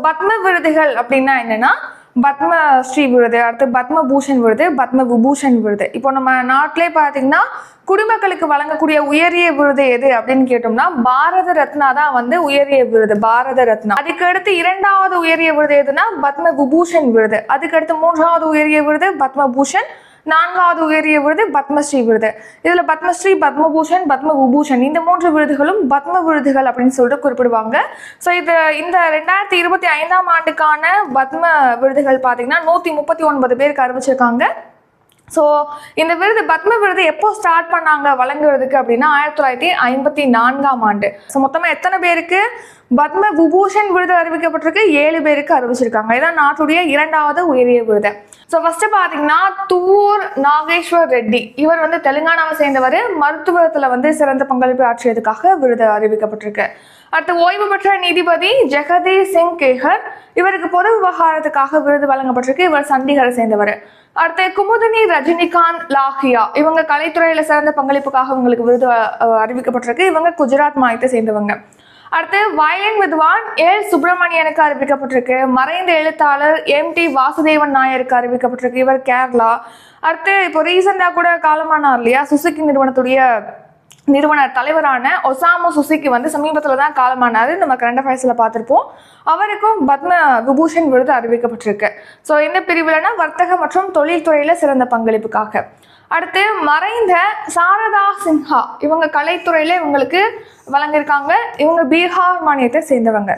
பத்ம விருதுகள் அப்படின்னா என்னன்னா பத்மஸ்ரீ விருது, அடுத்து பத்மபூஷன் விருது, பத்ம விபூஷன் விருது. இப்போ நம்ம நாட்டிலே பார்த்தீங்கன்னா குடிமக்களுக்கு வழங்கக்கூடிய உயரிய விருது எது அப்படின்னு கேட்டோம்னா பாரத ரத்னா தான் வந்து உயரிய விருது, பாரத ரத்னா. அதுக்கு அடுத்து இரண்டாவது உயரிய விருது எதுனா பத்ம விபூஷன் விருது. அதுக்கு அடுத்து மூன்றாவது உயரிய விருது பத்மபூஷன், நான்காவது உயரிய விருது பத்மஸ்ரீ விருது. இதுல பத்மஸ்ரீ, பத்மபூஷன், பத்ம விபூஷன் இந்த 3 விருதுகளும் பத்ம விருதுகள் அப்படின்னு சொல்லிட்டு குறிப்பிடுவாங்க. ஸோ இந்த 2025ஆம் ஆண்டுக்கான பத்ம விருதுகள் பார்த்தீங்கன்னா 139 பேருக்கு அறிவிச்சிருக்காங்க. ஸோ இந்த விருது, பத்ம விருது எப்போ ஸ்டார்ட் பண்ணாங்க வழங்குறதுக்கு அப்படின்னா 1954ஆம் ஆண்டு. ஸோ மொத்தமாக எத்தனை பேருக்கு பத்ம விபூஷன் விருது அறிவிக்கப்பட்டிருக்கு? 7 பேருக்கு அறிவிச்சிருக்காங்க. இதான் நாட்டுடைய இரண்டாவது உயரிய விருது. ஸோ ஃபர்ஸ்ட் பார்த்தீங்கன்னா துவூர் நாகேஸ்வர் ரெட்டி, இவர் வந்து தெலுங்கானாவை சேர்ந்தவர். மருத்துவத்தில் வந்து சிறந்த பங்களிப்பு ஆற்றியதுக்காக விருது அறிவிக்கப்பட்டிருக்கு. அடுத்து ஓய்வு பெற்ற நீதிபதி ஜெகதீஷ் சிங் கேகர், இவருக்கு பொது விவகாரத்துக்காக விருது வழங்கப்பட்டிருக்கு. இவர் சண்டிகரை சேர்ந்தவர். அடுத்து குமுதினி ரஜினிகாந்த் லாஹியா, இவங்க கலைத்துறையில சிறந்த பங்களிப்புக்காக இவங்களுக்கு விருது அறிவிக்கப்பட்டிருக்கு. இவங்க குஜராத் மாநிலத்தை சேர்ந்தவங்க. அடுத்து வயலின் வித்வான் எல் சுப்பிரமணியனுக்கு அறிவிக்கப்பட்டிருக்கு. மறைந்த எழுத்தாளர் MT வாசுதேவன் நாயருக்கு அறிவிக்கப்பட்டிருக்கு. இவர் கேரளா. அடுத்து இப்போ ரீசெண்டா கூட காலமானார் இல்லையா, சுசுகி நிறுவனர் தலைவரான ஒசாமு சுசுகி வந்து சமீபத்தில் தான் காலமானார். நம்ம கரண்ட் அஃபேர்ஸில் பார்த்துருப்போம். அவருக்கும் பத்ம விபூஷன் விருது அறிவிக்கப்பட்டிருக்கு. ஸோ இந்த பிரிவுலனா வர்த்தக மற்றும் தொழில்துறையில் சிறந்த பங்களிப்புக்காக. அடுத்து மறைந்த சாரதா சின்ஹா, இவங்க கலைத்துறையில இவங்களுக்கு வழங்கியிருக்காங்க. இவங்க பீகார் மாநிலத்தை சேர்ந்தவங்க.